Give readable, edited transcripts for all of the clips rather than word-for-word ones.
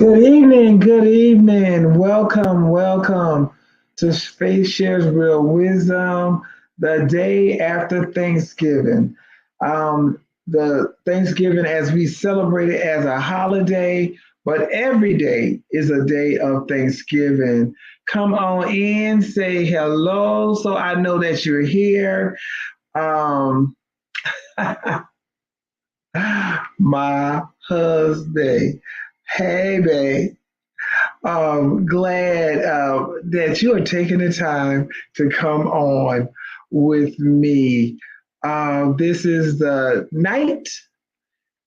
Good evening, good evening. Welcome, welcome to Faith Shares Real Wisdom, the day after Thanksgiving. The Thanksgiving as we celebrate it as a holiday, but every day is a day of Thanksgiving. Come on in, say hello so I know that you're here. Um, my husband. Hey, babe. Glad that you are taking the time to come on with me. This is the night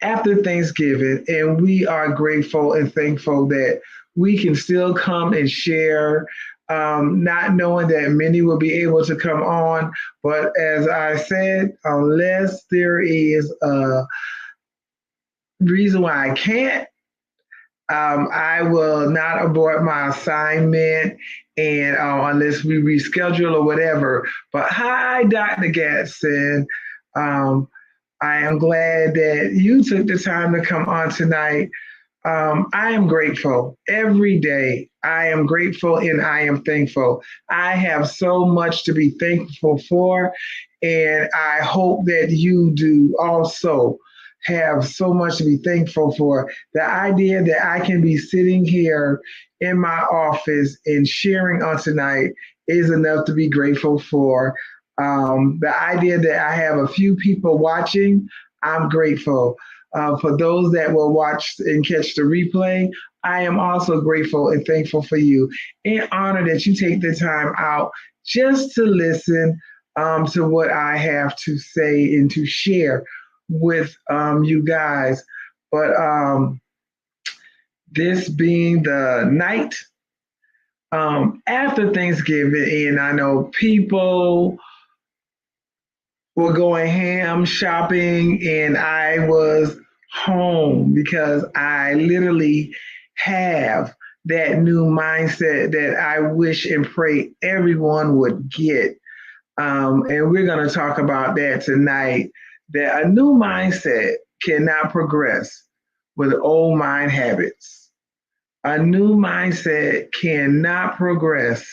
after Thanksgiving, and we are grateful and thankful that we can still come and share. Not knowing that many will be able to come on, but as I said, unless there is a reason why I can't, I will not abort my assignment and unless we reschedule or whatever. But hi, Dr. Gatson. Um, I am glad that you took the time to come on tonight. I am grateful every day. I am grateful and I am thankful. I have so much to be thankful for, and I hope that you do also have so much to be thankful for. The idea that I can be sitting here in my office and sharing on tonight is enough to be grateful for. The idea that I have a few people watching, I'm grateful. For those that will watch and catch the replay, I am also grateful and thankful for you and honored that you take the time out just to listen to what I have to say and to share with you guys. But this being the night after Thanksgiving, and I know people were going ham shopping, and I was home because I literally have that new mindset that I wish and pray everyone would get. And we're going to talk about that tonight. That a new mindset cannot progress with old mind habits. A new mindset cannot progress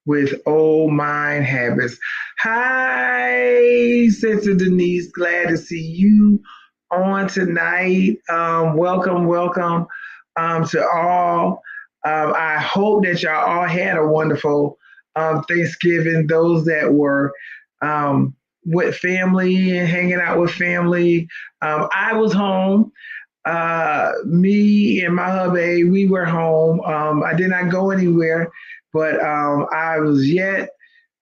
with old mind habits. Hi, Sister Denise. Glad to see you on tonight. Welcome, welcome to all. I hope that y'all all had a wonderful Thanksgiving. Those that were with family and hanging out with family. I was home. Me and my hubby, we were home. I did not go anywhere, but I was yet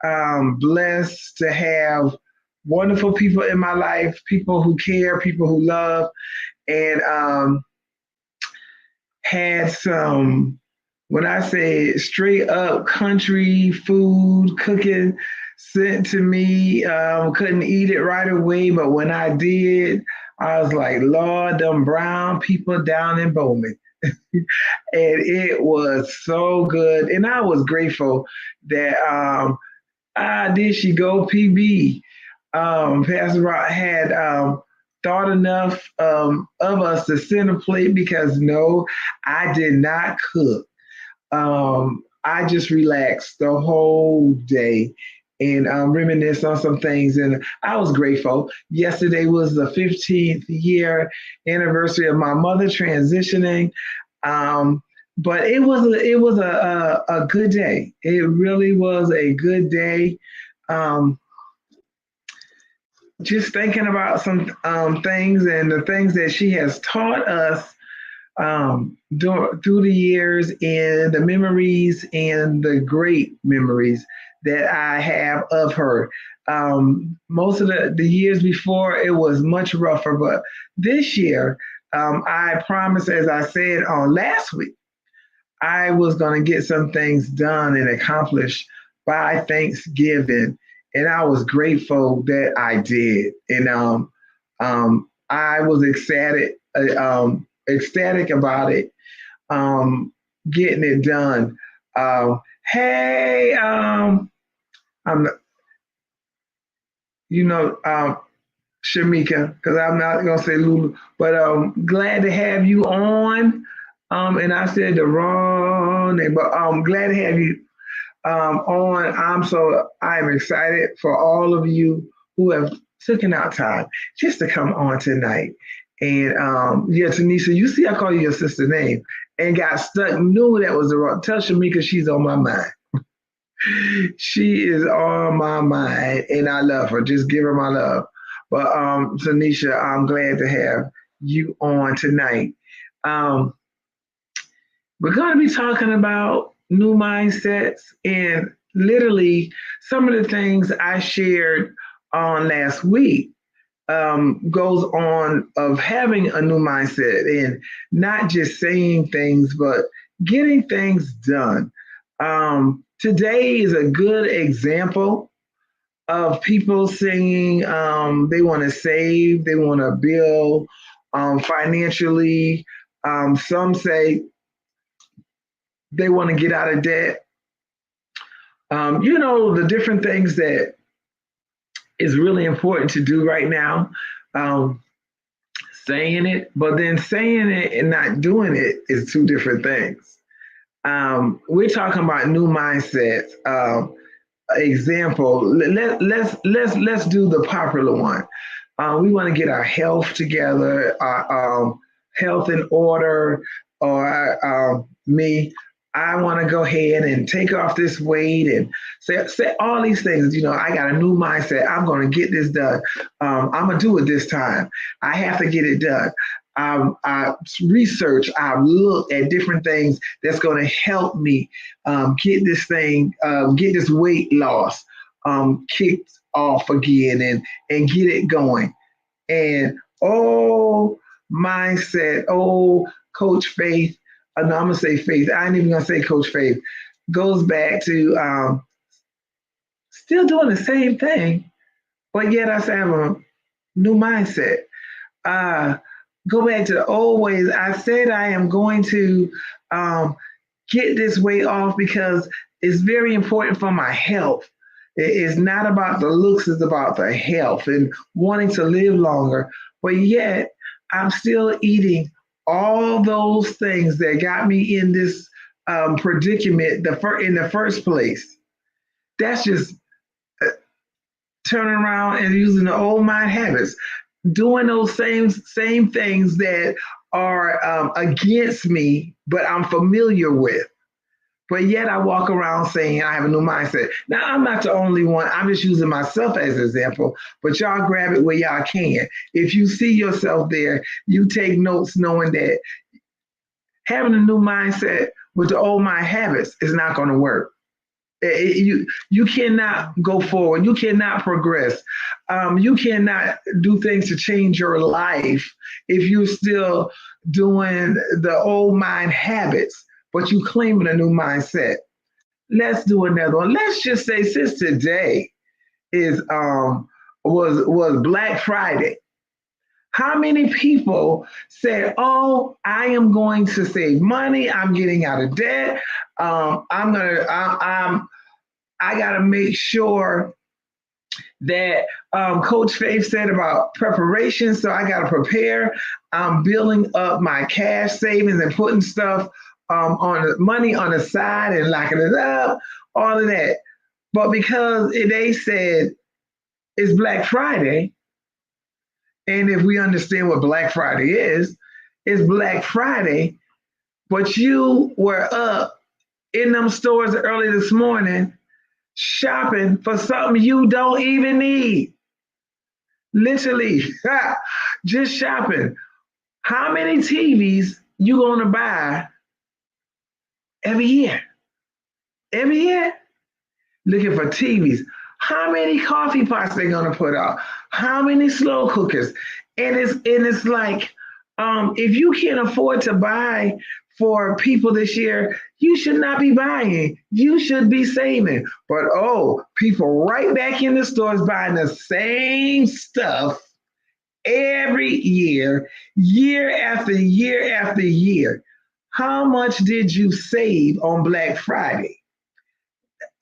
blessed to have wonderful people in my life, people who care, people who love, and had some, when I say straight up country food cooking sent to me. Couldn't eat it right away, but when I did, I was like, Lord, them brown people down in Bowman. And it was so good. And I was grateful that did she go PB? Pastor Rock had thought enough of us to send a plate because no, I did not cook. I just relaxed the whole day and reminisced on some things. And I was grateful. Yesterday was the 15th year anniversary of my mother transitioning. Um, but it was a good day. It really was a good day. Um, just thinking about some things and the things that she has taught us through the years and the memories and the great memories that I have of her. Most of the years before, it was much rougher, but this year, I promised, as I said on last week, I was going to get some things done and accomplished by Thanksgiving. And I was grateful that I did. And I was ecstatic about it, getting it done. Hey, I'm, you know, Shamika, because I'm not going to say Lulu, but glad to have you on. And I said the wrong name, but I'm glad to have you on. I'm excited for all of you who have taken out time just to come on tonight. And yeah, Tanisha, you see, I call you your sister name and got stuck. Knew that was the wrong. Tell Shamika she's on my mind. She is on my mind, and I love her. Just give her my love. But Tanisha, I'm glad to have you on tonight. Um, we're going to be talking about new mindsets and literally some of the things I shared on last week goes on of having a new mindset and not just saying things, but getting things done. Today is a good example of people saying they want to save, they want to build financially. Some say they want to get out of debt. The different things that is really important to do right now. Um, Saying it, but then saying it and not doing it is two different things. We're talking about new mindsets. Example, let's do the popular one. We want to get our health together, our health in order, or me. I want to go ahead and take off this weight and say all these things. I got a new mindset. I'm going to get this done. I'm going to do it this time. I have to get it done. I research, I look at different things that's going to help me get this thing, get this weight loss kicked off again and get it going. And mindset, Coach Faith, no, I'm gonna say Faith. I ain't even gonna say Coach Faith. Goes back to still doing the same thing, but yet I say I have a new mindset. Uh, Go back to the old ways. I said I am going to um, get this weight off because it's very important for my health. It's not about the looks, it's about the health and wanting to live longer. But yet, I'm still eating all those things that got me in this predicament in the first place. That's just turning around and using the old mind habits, doing those same things that are against me, but I'm familiar with. But yet I walk around saying I have a new mindset. Now I'm not the only one. I'm just using myself as an example. But y'all grab it where y'all can. If you see yourself there, you take notes, knowing that having a new mindset with the old mind habits is not going to work. You cannot go forward. You cannot progress. You cannot do things to change your life if you're still doing the old mind habits, but you claiming a new mindset. Let's do another one. Let's just say since today is was Black Friday. How many people say, "Oh, I am going to save money. I'm getting out of debt. I got to make sure that Coach Faith said about preparation. So I got to prepare. I'm building up my cash savings and putting stuff on the money on the side and locking it up, all of that. But because they said it's Black Friday, and if we understand what Black Friday is, it's Black Friday, but you were up in them stores early this morning shopping for something you don't even need. Literally, just shopping. How many TVs you gonna buy every year? Every year, looking for TVs. How many coffee pots they gonna put out? How many slow cookers? And it's like, if you can't afford to buy for people this year, you should not be buying. You should be saving. But people right back in the stores buying the same stuff every year, year after year after year. How much did you save on Black Friday?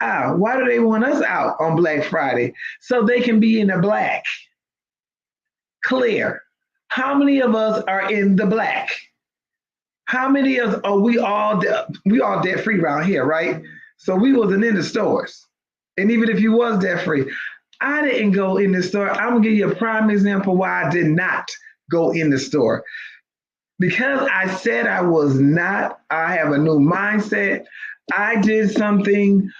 Why do they want us out on Black Friday? So they can be in the black, clear. How many of us are in the black? How many of us are we all debt free around here, right? So we wasn't in the stores. And even if you was debt free, I didn't go in the store. I'm gonna give you a prime example why I did not go in the store. Because I said I was not, I have a new mindset. I did something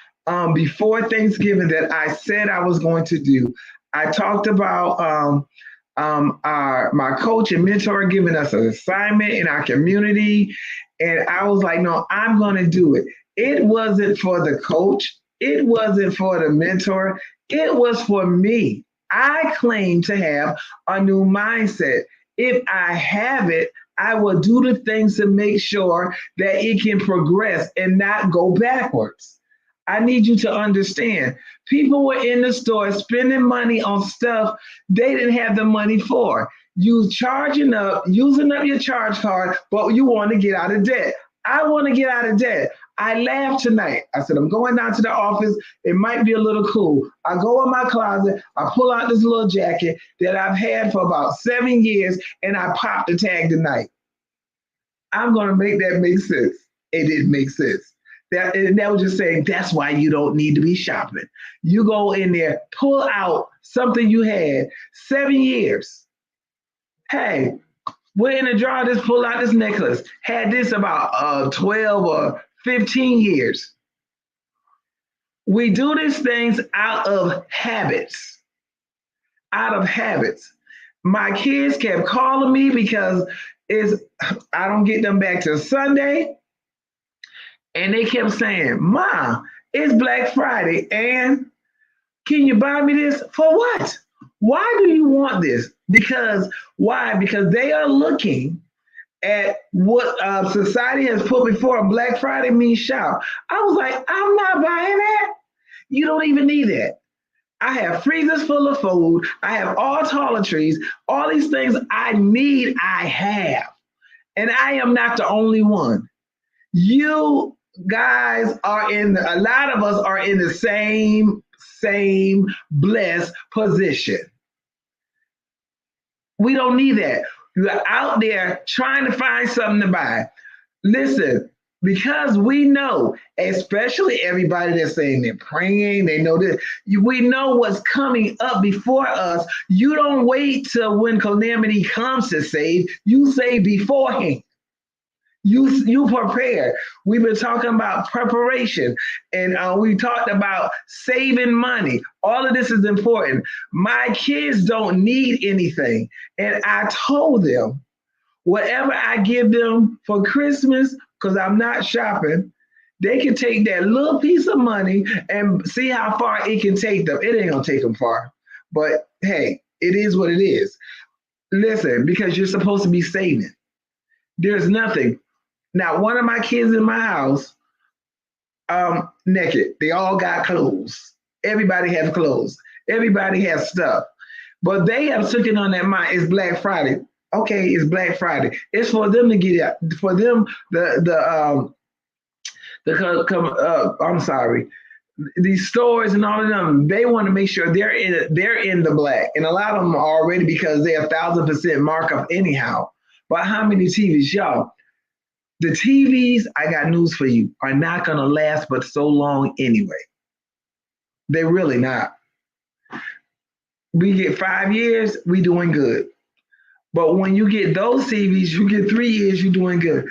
before Thanksgiving that I said I was going to do. I talked about our my coach and mentor giving us an assignment in our community, and I was like, no, I'm going to do it. It wasn't for the coach. It wasn't for the mentor. It was for me. I claim to have a new mindset. If I have it, I will do the things to make sure that it can progress and not go backwards. I need you to understand. People were in the store spending money on stuff they didn't have the money for. You charging up, using up your charge card, but you want to get out of debt. I want to get out of debt. I laughed tonight. I said, I'm going down to the office. It might be a little cool. I go in my closet. I pull out this little jacket that I've had for about 7 years, and I pop the tag tonight. I'm going to make that make sense. It didn't make sense. That was just saying that's why you don't need to be shopping. You go in there, pull out something you had 7 years. Hey, we're in the drawer, just pull out this necklace. Had this about 12 or 15 years. We do these things out of habits. Out of habits. My kids kept calling me because I don't get them back till Sunday. And they kept saying, Ma, it's Black Friday, and can you buy me this? For what? Why do you want this? Because why? Because they are looking at what society has put before Black Friday means shop. I was like, I'm not buying that. You don't even need that. I have freezers full of food. I have all toiletries. All these things I need, I have. And I am not the only one. You guys are a lot of us are in the same blessed position. We don't need that. You're out there trying to find something to buy. Listen, because we know, especially everybody that's saying they're praying, they know this, we know what's coming up before us. You don't wait till when calamity comes to save, you save beforehand. You prepare. We've been talking about preparation, and we talked about saving money. All of this is important. My kids don't need anything, and I told them whatever I give them for Christmas, because I'm not shopping, they can take that little piece of money and see how far it can take them. It ain't gonna take them far, but hey, it is what it is. Listen, because you're supposed to be saving. There's nothing. Now, one of my kids in my house, naked. They all got clothes. Everybody has clothes. Everybody has stuff. But they have taken on that mind. It's Black Friday. Okay, it's Black Friday. It's for them to get out. For them, I'm sorry. These stores and all of them, they want to make sure they're in the black, and a lot of them are already because they're 1,000% markup anyhow. But how many TVs, y'all? The TVs, I got news for you, are not going to last but so long anyway. They're really not. We get 5 years, we doing good. But when you get those TVs, you get 3 years, you're doing good.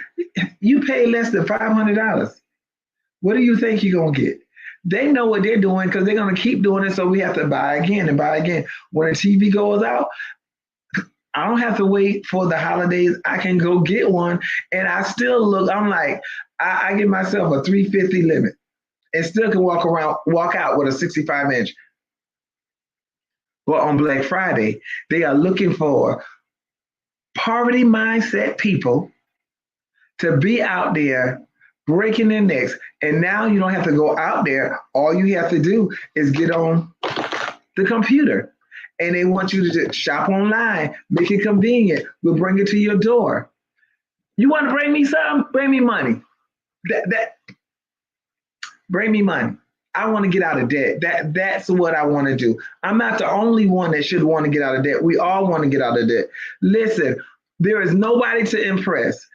You pay less than $500. What do you think you're going to get? They know what they're doing because they're going to keep doing it, so we have to buy again and buy again. When a TV goes out, I don't have to wait for the holidays. I can go get one, and I still look. I'm like, I give myself a 350 limit, and still can walk out with a 65-inch. But on Black Friday, they are looking for poverty mindset people to be out there breaking their necks. And now you don't have to go out there. All you have to do is get on the computer. And they want you to shop online, make it convenient. We'll bring it to your door. You want to bring me something? Bring me money. Bring me money. I want to get out of debt. That's what I want to do. I'm not the only one that should want to get out of debt. We all want to get out of debt. Listen, there is nobody to impress.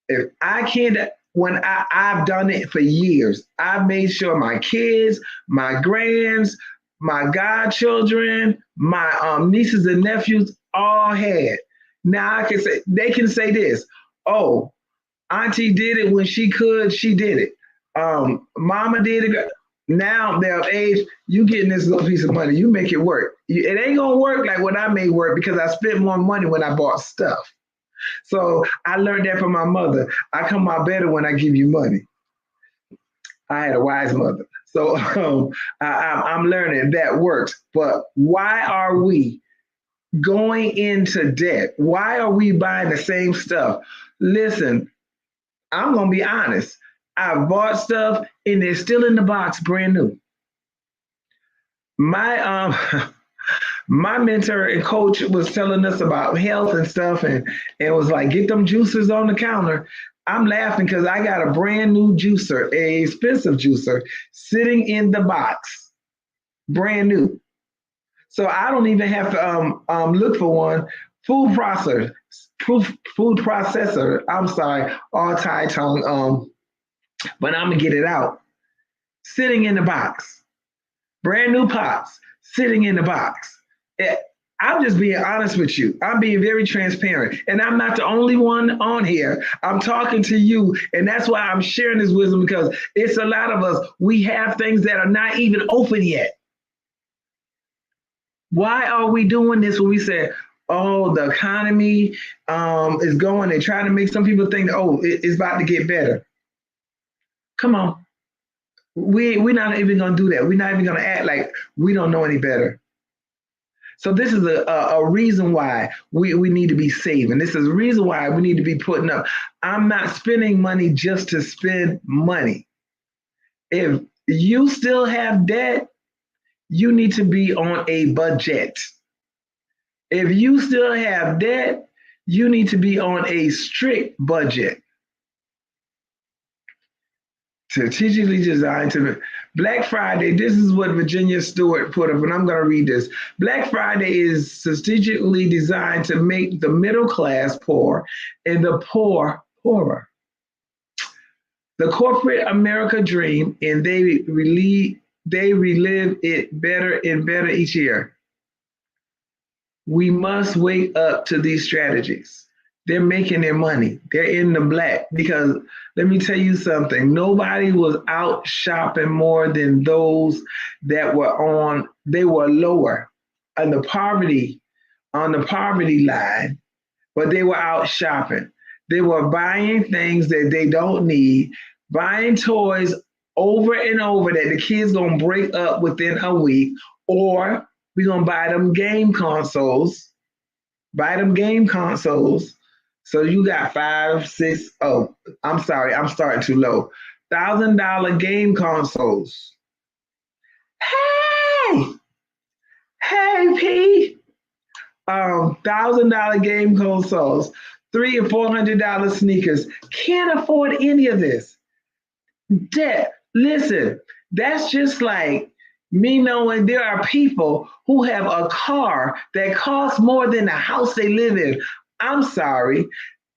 If I can't, when I've done it for years, I've made sure my kids, my grands, my godchildren, my nieces and nephews all had. Now I can say, they can say this, oh, Auntie did it when she could, she did it. Mama did it. Now they're of age, you getting this little piece of money, you make it work. It ain't gonna work like what I made work because I spent more money when I bought stuff. So I learned that from my mother. I come out better when I give you money. I had a wise mother. So I'm learning that works. But why are we going into debt? Why are we buying the same stuff? Listen, I'm going to be honest. I bought stuff and they're still in the box brand new. My my mentor and coach was telling us about health and stuff, and it was like, get them juicers on the counter. I'm laughing because I got a brand new juicer, a expensive juicer, sitting in the box, brand new. So I don't even have to look for one. Food processor, food processor. I'm sorry, all tie tongue. But I'm gonna get it out. Sitting in the box, brand new pots, sitting in the box. Eh, I'm just being honest with you. I'm being very transparent. And I'm not the only one on here. I'm talking to you. And that's why I'm sharing this wisdom because it's a lot of us. We have things that are not even open yet. Why are we doing this when we say, oh, the economy is going and trying to make some people think, oh, it's about to get better? Come on. We're not even going to do that. We're not even going to act like we don't know any better. So this is a reason why we need to be saving. This is a reason why we need to be putting up. I'm not spending money just to spend money. If you still have debt, you need to be on a budget. If you still have debt, you need to be on a strict budget. Strategically designed to Black Friday. This is what Virginia Stewart put up, and I'm going to read this. Black Friday is strategically designed to make the middle class poor and the poor poorer. The corporate America dream, and they relive it better and better each year. We must wake up to these strategies. They're making their money. They're in the black because let me tell you something. Nobody was out shopping more than those that they were lower on the poverty line, but they were out shopping. They were buying things that they don't need, buying toys over and over that the kids gonna break up within a week, or we're gonna buy them game consoles. So you got 5, 6, oh, I'm sorry, I'm starting too low. $1,000 game consoles. Hey, hey, P. $1,000 game consoles, $300 and $400 sneakers. Can't afford any of this. Debt. Listen, that's just like me knowing there are people who have a car that costs more than the house they live in. I'm sorry,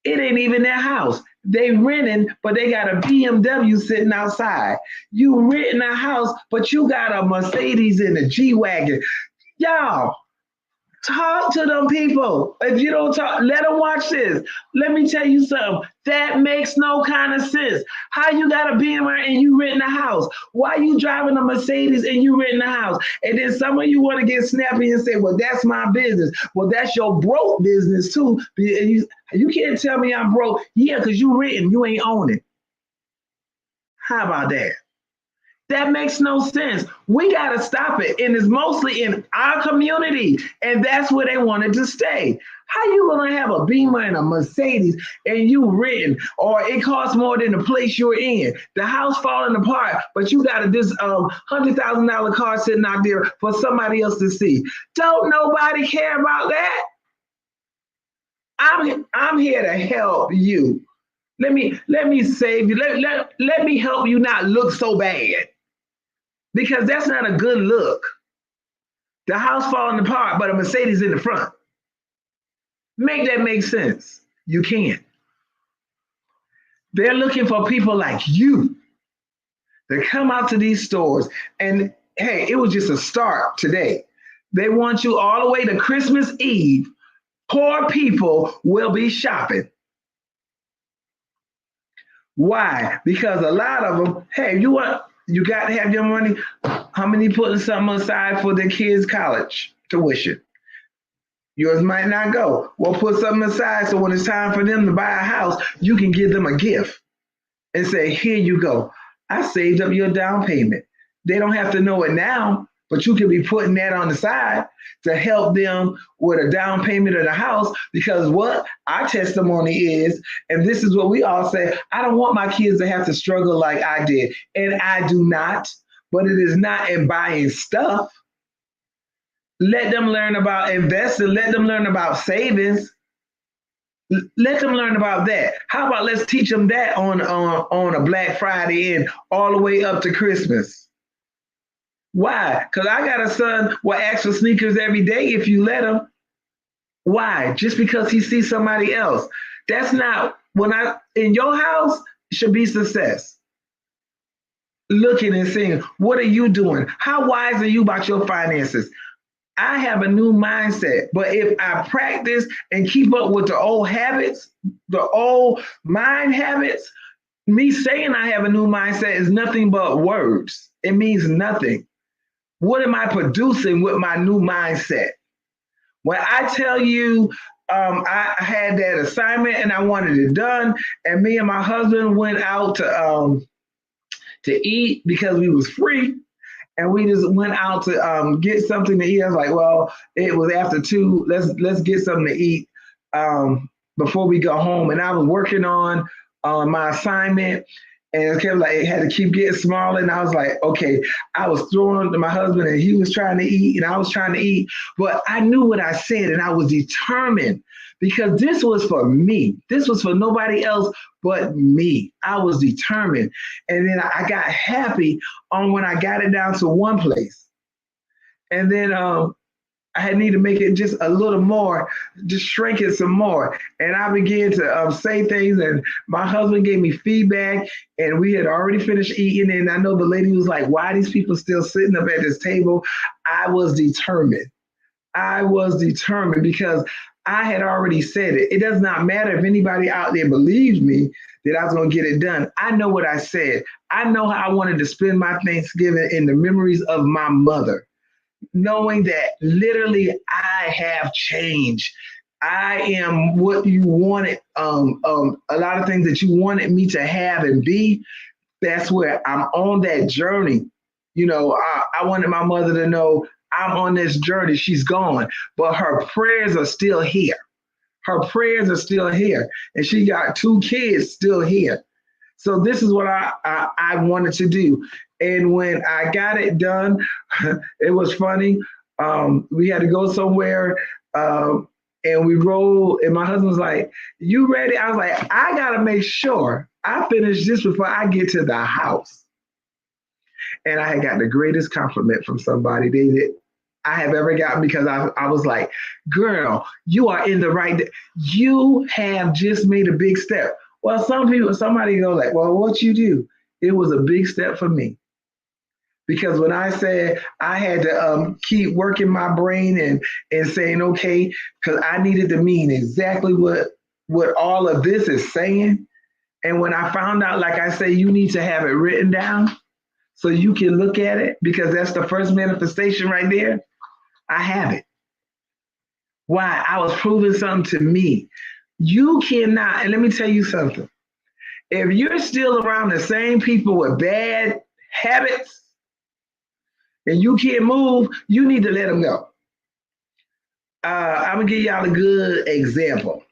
it ain't even their house. They renting, but they got a BMW sitting outside. You renting a house, but you got a Mercedes in a G-Wagon. Y'all, talk to them people. If you don't talk, let them watch this. Let me tell you something. That makes no kind of sense. How you got a Beamer and you renting a house? Why you driving a Mercedes and you renting a house? And then some of you want to get snappy and say, well, that's my business. Well, that's your broke business too. You can't tell me I'm broke. Yeah, because you renting, you ain't owning. How about that? That makes no sense. We got to stop it. And it's mostly in our community. And that's where they wanted to stay. How you going to have a Beamer and a Mercedes and you renting, or it costs more than the place you're in? The house falling apart, but you got this $100,000 car sitting out there for somebody else to see. Don't nobody care about that? I'm here to help you. Let me save you. Let me help you not look so bad. Because that's not a good look. The house falling apart, but a Mercedes in the front. Make that make sense. You can't. They're looking for people like you to come out to these stores. And hey, it was just a start today. They want you all the way to Christmas Eve. Poor people will be shopping. Why? Because a lot of them, hey, you got to have your money. How many putting something aside for their kids' college tuition? Yours might not go. Well, put something aside so when it's time for them to buy a house, you can give them a gift and say, here you go. I saved up your down payment. They don't have to know it now, but you can be putting that on the side to help them with a down payment of the house. Because what our testimony is, and this is what we all say, I don't want my kids to have to struggle like I did. And I do not, but it is not in buying stuff. Let them learn about investing. Let them learn about savings. Let them learn about that. How about let's teach them that on a Black Friday and all the way up to Christmas? Why? Because I got a son will ask for sneakers every day if you let him. Why? Just because he sees somebody else. That's not in your house should be success. Looking and seeing, what are you doing? How wise are you about your finances? I have a new mindset, but if I practice and keep up with the old habits, the old mind habits, me saying I have a new mindset is nothing but words. It means nothing. What am I producing with my new mindset? When I tell you I had that assignment and I wanted it done, and me and my husband went out to eat because we was free, and we just went out to get something to eat. I was like, well, it was after 2. Let's get something to eat before we go home. And I was working on my assignment, and it kept like it had to keep getting smaller. And I was like, okay, I was throwing to my husband, and he was trying to eat, and I was trying to eat. But I knew what I said, and I was determined because this was for me. This was for nobody else but me. I was determined. And then I got happy on when I got it down to one place. And then I had need to make it just a little more, just shrink it some more. And I began to say things, and my husband gave me feedback, and we had already finished eating. And I know the lady was like, why are these people still sitting up at this table? I was determined. I was determined because I had already said it. It does not matter if anybody out there believes me that I was going to get it done. I know what I said. I know how I wanted to spend my Thanksgiving in the memories of my mother, knowing that literally I have changed. I am what you wanted, a lot of things that you wanted me to have and be. That's where I'm on that journey. You know, I wanted my mother to know I'm on this journey. She's gone, but her prayers are still here. Her prayers are still here. And she got 2 kids still here. So this is what I wanted to do. And when I got it done, it was funny. We had to go somewhere and we rolled. And my husband was like, you ready? I was like, I got to make sure I finish this before I get to the house. And I had got the greatest compliment from somebody that I have ever gotten, because I was like, girl, you are in the right, you have just made a big step. Well, somebody go like, well, what you do? It was a big step for me. Because when I said I had to keep working my brain and saying, okay, because I needed to mean exactly what all of this is saying. And when I found out, like I say, you need to have it written down so you can look at it, because that's the first manifestation right there. I have it. Why? I was proving something to me. You cannot, and let me tell you something. If you're still around the same people with bad habits and you can't move, you need to let them go. I'm gonna give y'all a good example.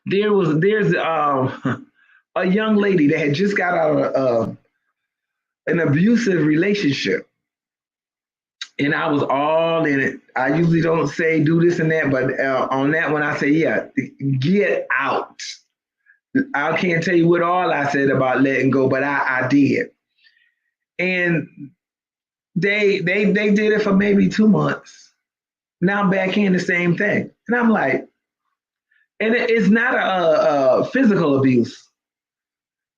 There's a young lady that had just got out of an abusive relationship. And I was all in it. I usually don't say do this and that, but on that one, I say, yeah, get out. I can't tell you what all I said about letting go, but I did. And they did it for maybe 2 months. Now I'm back in the same thing. And I'm like, and it's not a physical abuse.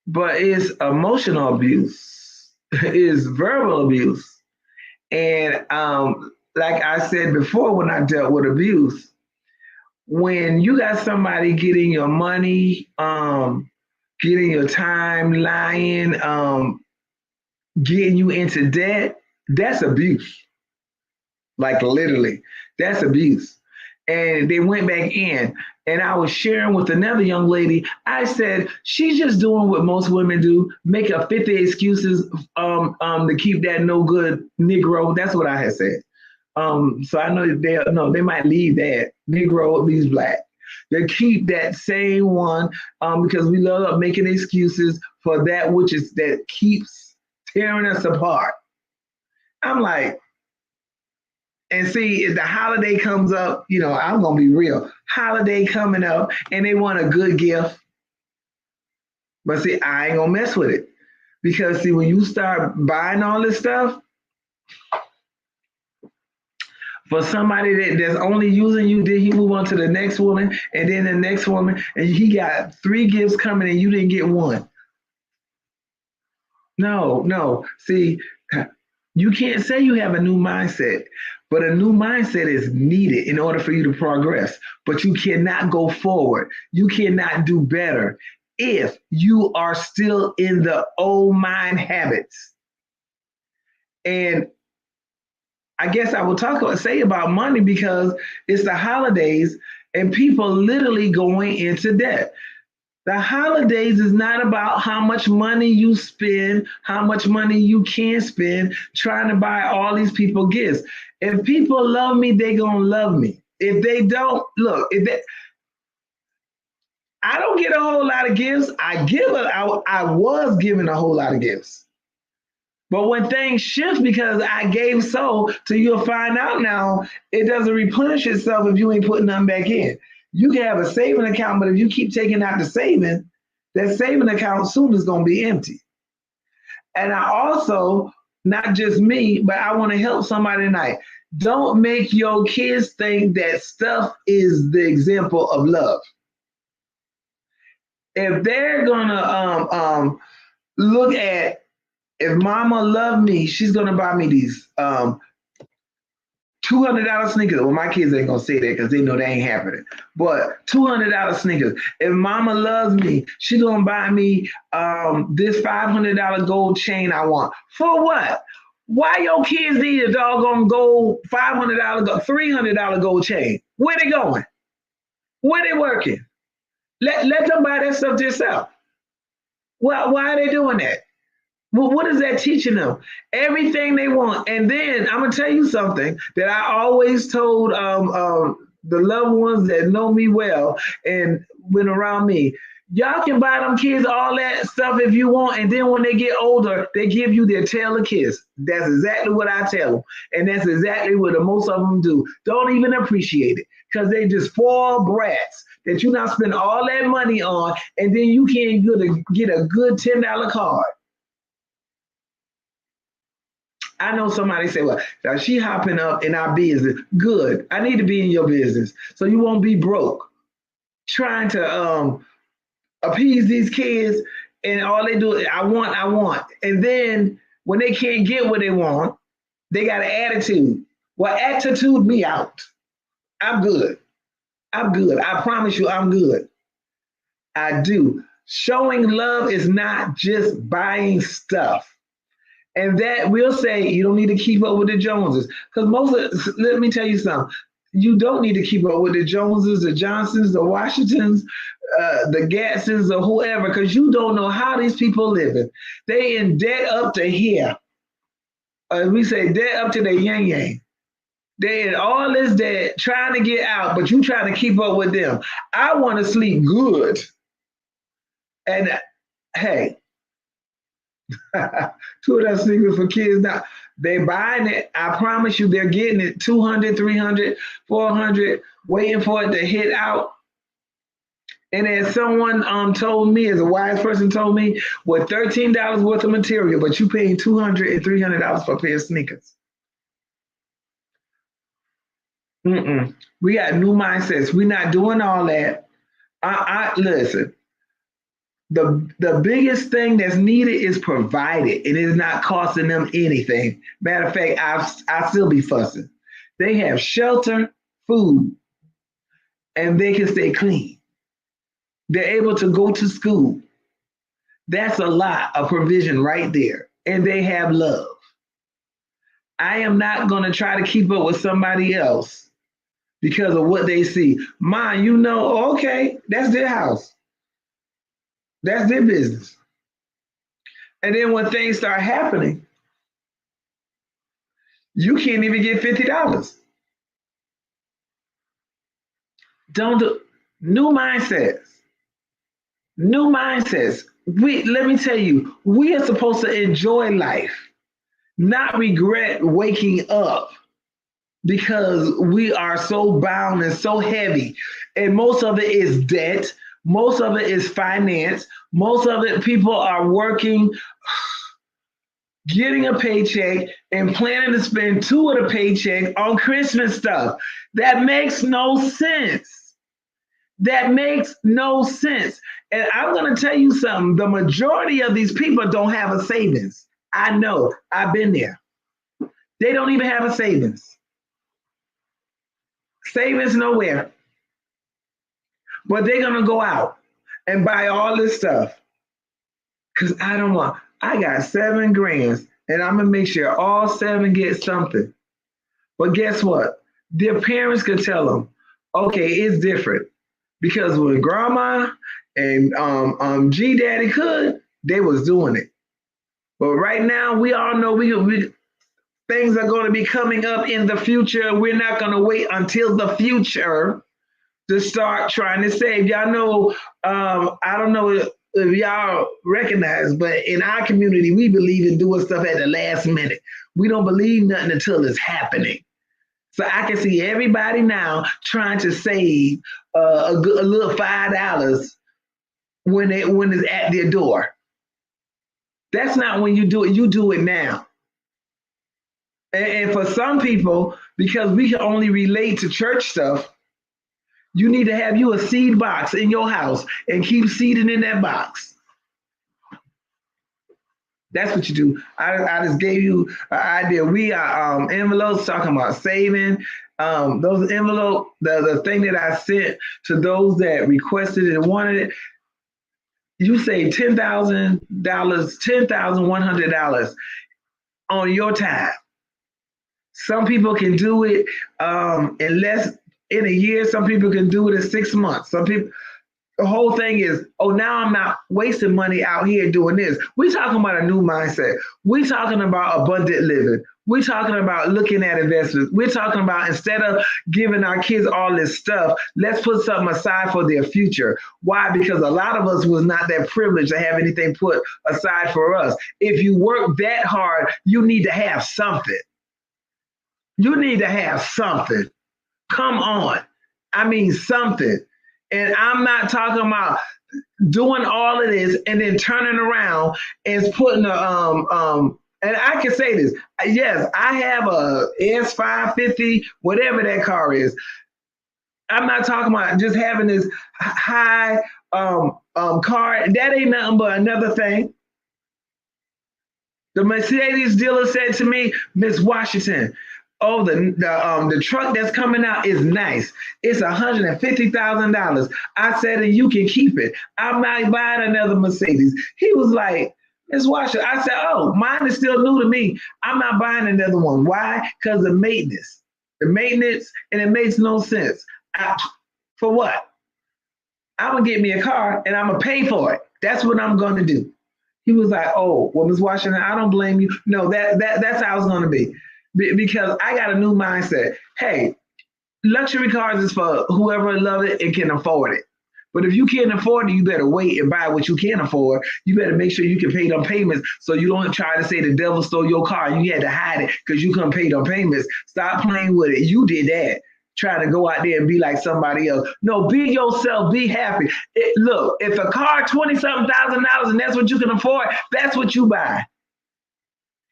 but it's emotional abuse, it's verbal abuse. And like I said before, when I dealt with abuse, when you got somebody getting your money, getting your time, lying, getting you into debt, that's abuse. Like literally, that's abuse. And they went back in, and I was sharing with another young lady. I said she's just doing what most women do, make up 50 excuses to keep that no good Negro. That's what I had said. So I know they no, they might leave that Negro leaves black. They keep that same one because we love making excuses for that which is that keeps tearing us apart. I'm like, and see, if the holiday comes up, I'm gonna be real. Holiday coming up, and they want a good gift, but see, I ain't gonna mess with it because see, when you start buying all this stuff for somebody that's only using you, then he move on to the next woman, and then the next woman, and he got three gifts coming, and you didn't get one. No, no. See, you can't say you have a new mindset, but a new mindset is needed in order for you to progress. But you cannot go forward. You cannot do better if you are still in the old mind habits. And I guess I will say about money because it's the holidays and people literally going into debt. The holidays is not about how much money you spend, how much money you can spend trying to buy all these people gifts. If people love me, they gonna love me. If they don't, look, I don't get a whole lot of gifts. I was given a whole lot of gifts. But when things shift because I gave so you'll find out now it doesn't replenish itself if you ain't putting nothing back in. You can have a saving account, but if you keep taking out the saving, that saving account soon is going to be empty. And I also, not just me, but I want to help somebody tonight. Don't make your kids think that stuff is the example of love. If they're gonna look at if mama loved me, she's gonna buy me these $200 sneakers. Well, my kids ain't gonna say that because they know they ain't happening. But $200 sneakers. If mama loves me, she gonna buy me this $500 gold chain I want. For what? Why your kids need a doggone gold $500, $300 gold chain? Where they going? Where they working? Let them buy that stuff themselves. Why are they doing that? Well, what is that teaching them? Everything they want. And then I'm gonna tell you something that I always told the loved ones that know me well and went around me. Y'all can buy them kids all that stuff if you want, and then when they get older, they give you their tail a kiss. That's exactly what I tell them, and that's exactly what the most of them do. Don't even appreciate it because they just spoiled brats that you not spend all that money on, and then you can't get a good $10 card. I know somebody say, well, now she hopping up in our business. Good. I need to be in your business so you won't be broke trying to appease these kids and all they do is I want. And then when they can't get what they want, they got an attitude. Well, attitude me out. I'm good. I'm good. I promise you I'm good. I do. Showing love is not just buying stuff. And that will say you don't need to keep up with the Joneses. Because let me tell you something. You don't need to keep up with the Joneses, the Johnsons, the Washingtons, the Gatsons, or whoever, because you don't know how these people living. They in debt up to here. We say debt up to the yang yang. They in all this debt trying to get out, but you trying to keep up with them. I want to sleep good. And hey, two of those sneakers for kids now. They buying it. I promise you, they're getting it 200, 300, 400, waiting for it to hit out. And as someone told me, as a wise person told me, with $13 worth of material, but you paying $200 and $300 for a pair of sneakers. We got new mindsets. We're not doing all that. I listen. The biggest thing that's needed is provided. It is not costing them anything. Matter of fact, I still be fussing. They have shelter, food, and they can stay clean. They're able to go to school. That's a lot of provision right there. And they have love. I am not going to try to keep up with somebody else because of what they see. Mine, okay, that's their house. That's their business. And then when things start happening, you can't even get $50. Don't do new mindsets. New mindsets. Let me tell you, we are supposed to enjoy life, not regret waking up because we are so bound and so heavy. And most of it is debt. Most of it is finance. Most of it, people are working, getting a paycheck and planning to spend two of the paycheck on Christmas stuff. That makes no sense. That makes no sense. And I'm going to tell you something. The majority of these people don't have a savings. I know. I've been there. They don't even have a savings. Savings nowhere. But they're going to go out and buy all this stuff. Because I got 7 grands and I'm going to make sure all 7 get something. But guess what? Their parents could tell them, okay, it's different. Because when grandma and G Daddy could, they was doing it. But right now, we all know things are going to be coming up in the future. We're not going to wait until the future to start trying to save. Y'all know, I don't know if y'all recognize, but in our community, we believe in doing stuff at the last minute. We don't believe nothing until it's happening. So I can see everybody now trying to save a little $5 when it's at their door. That's not when you do it. You do it now. And for some people, because we can only relate to church stuff, you need to have you a seed box in your house and keep seeding in that box. That's what you do. I just gave you an idea. We are envelopes talking about saving. Those envelopes, the thing that I sent to those that requested it and wanted it, you save $10,000, $10,100 on your time. Some people can do it in a year. Some people can do it in 6 months. Some people. The whole thing is, now I'm not wasting money out here doing this. We're talking about a new mindset. We're talking about abundant living. We're talking about looking at investments. We're talking about instead of giving our kids all this stuff, let's put something aside for their future. Why? Because a lot of us was not that privileged to have anything put aside for us. If you work that hard, you need to have something. You need to have something. Come on. I mean, something. And I'm not talking about doing all of this and then turning around and putting and I can say this. Yes, I have a S550, whatever that car is. I'm not talking about just having this high car. That ain't nothing but another thing. The Mercedes dealer said to me, Miss Washington, the truck that's coming out is nice. It's $150,000. I said, and you can keep it. I'm not buying another Mercedes. He was like, Miss Washington. I said, mine is still new to me. I'm not buying another one. Why? Because the maintenance. And it makes no sense. For what? I'm going to get me a car and I'm going to pay for it. That's what I'm going to do. He was like, well, Ms. Washington, I don't blame you. No, that's how it's going to be. Because I got a new mindset. Hey, luxury cars is for whoever loves it and can afford it. But if you can't afford it, you better wait and buy what you can afford. You better make sure you can pay them payments so you don't try to say the devil stole your car and you had to hide it because you couldn't pay them payments. Stop playing with it. You did that. Trying to go out there and be like somebody else. No, be yourself. Be happy. Look, if a car $20-something thousand and that's what you can afford, that's what you buy.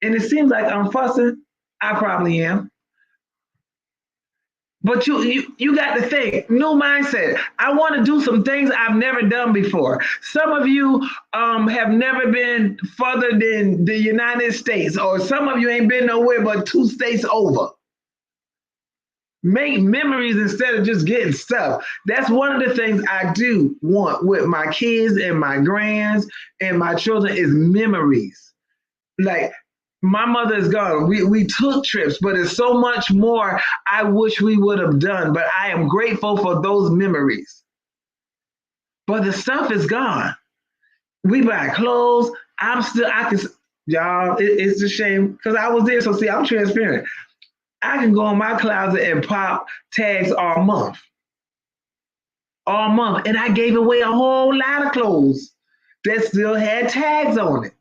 And it seems like I'm fussing. I probably am. But you got to think, new mindset. I want to do some things I've never done before. Some of you have never been further than the United States, or some of you ain't been nowhere but 2 states over. Make memories instead of just getting stuff. That's one of the things I do want with my kids and my grands and my children is memories. Like my mother is gone. We took trips, but it's so much more I wish we would have done. But I am grateful for those memories. But the stuff is gone. We buy clothes. I can, y'all, it's a shame because I was there. So see, I'm transparent. I can go in my closet and pop tags all month. And I gave away a whole lot of clothes that still had tags on it.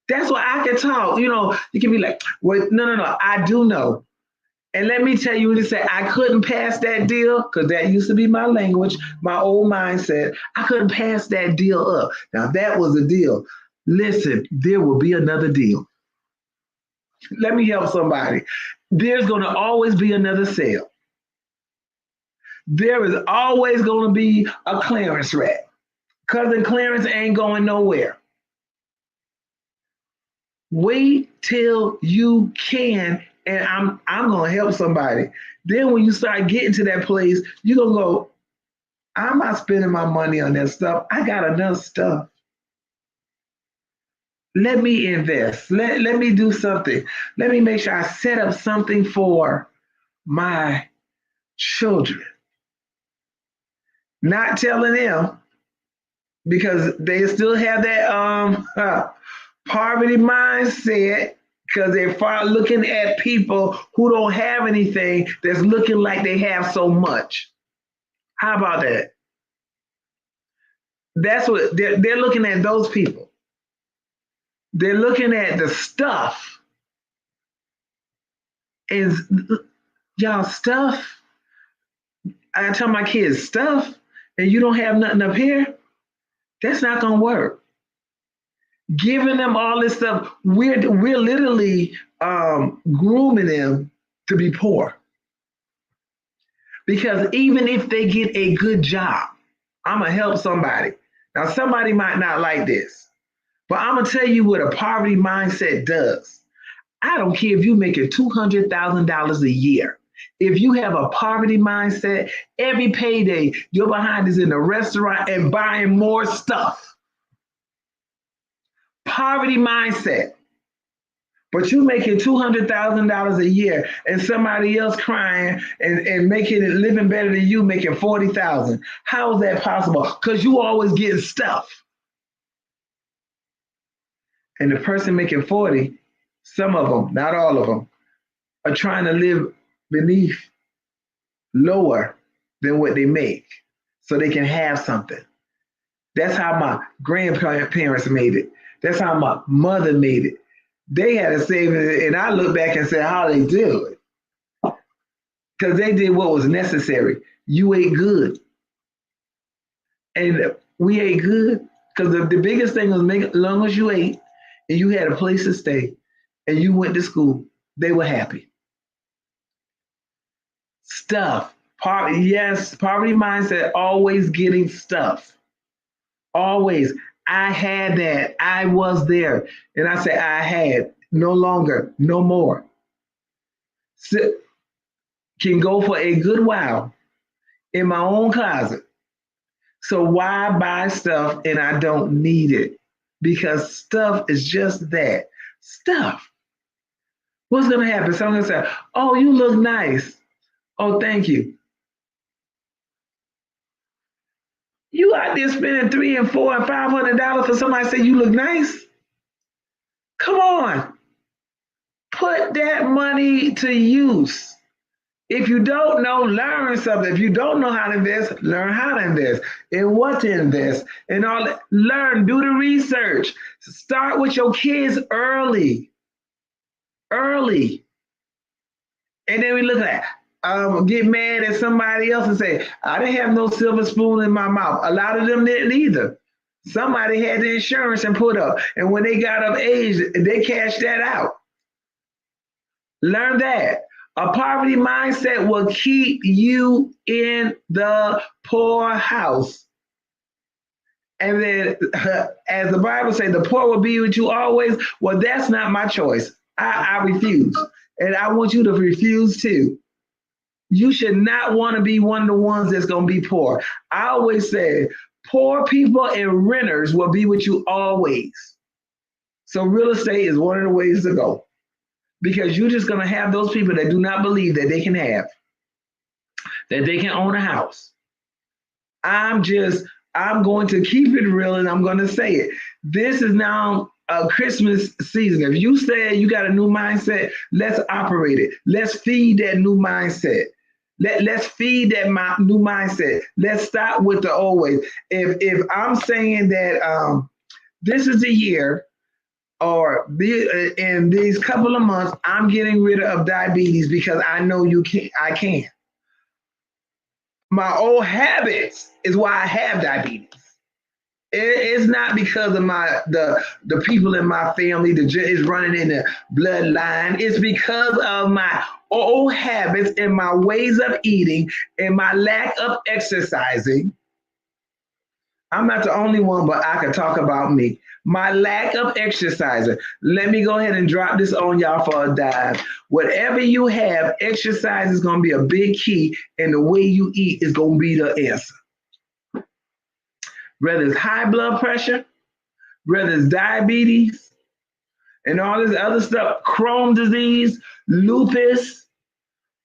That's why I can talk. You can be like, well, no, I do know. And let me tell you what to say. I couldn't pass that deal because that used to be my language, my old mindset. I couldn't pass that deal up. Now, that was a deal. Listen, there will be another deal. Let me help somebody. There's going to always be another sale. There is always going to be a clearance rack. Cousin Clarence ain't going nowhere. Wait till you can, and I'm gonna help somebody. Then when you start getting to that place, you're gonna go, I'm not spending my money on that stuff. I got enough stuff. Let me invest. Let me do something. Let me make sure I set up something for my children. Not telling them because they still have that poverty mindset because they're far looking at people who don't have anything that's looking like they have so much. How about that? That's what they're looking at, those people. They're looking at the stuff. And y'all, stuff, I tell my kids, stuff, and you don't have nothing up here, that's not going to work. Giving them all this stuff, we're literally grooming them to be poor. Because even if they get a good job, I'm gonna help somebody. Now, somebody might not like this, but I'm gonna tell you what a poverty mindset does. I don't care if you're making $200,000 a year. If you have a poverty mindset, every payday, your behind is in the restaurant and buying more stuff. Poverty mindset. But you making $200,000 a year and somebody else crying and making it living better than you making 40,000. How is that possible? Because you always getting stuff. And the person making 40, some of them, not all of them, are trying to live beneath, lower than what they make so they can have something. That's how my grandparents made it. That's how my mother made it. They had to save it, and I look back and say, how they do it? Because they did what was necessary. You ate good. And we ate good because the biggest thing was as long as you ate and you had a place to stay and you went to school, they were happy. Stuff. Yes, poverty mindset, always getting stuff. Always. I had that. I was there. And I say I had. No longer. No more. Can go for a good while in my own closet. So why buy stuff and I don't need it? Because stuff is just that. Stuff. What's going to happen? Someone's going to say, oh, you look nice. Oh, thank you. You out there spending $300 and $400 and $500 for somebody to say you look nice? Come on. Put that money to use. If you don't know, learn something. If you don't know how to invest, learn how to invest and what to invest and all that. Learn, do the research. Start with your kids early. Early. And then we look at get mad at somebody else and say, I didn't have no silver spoon in my mouth. A lot of them didn't either. Somebody had the insurance and put up. And when they got of age, they cashed that out. Learn that. A poverty mindset will keep you in the poorhouse. And then, as the Bible says, the poor will be with you always. Well, that's not my choice. I refuse. And I want you to refuse too. You should not want to be one of the ones that's going to be poor. I always say, poor people and renters will be with you always. So real estate is one of the ways to go, because you're just going to have those people that do not believe that they can have, that they can own a house. I'm going to keep it real, and I'm going to say it. This is now a Christmas season. If you say you got a new mindset, let's operate it. Let's feed that new mindset. Let's feed that new mindset. Let's stop with the old ways. If I'm saying that this is the year, or in these couple of months, I'm getting rid of diabetes because I know I can. My old habits is why I have diabetes. It's not because of the people in my family that is running in the bloodline. It's because of my old habits and my ways of eating and my lack of exercising. I'm not the only one, but I can talk about me. My lack of exercising. Let me go ahead and drop this on y'all for a dive. Whatever you have, exercise is going to be a big key, and the way you eat is going to be the answer. Whether it's high blood pressure, whether it's diabetes, and all this other stuff, Crohn's disease, lupus,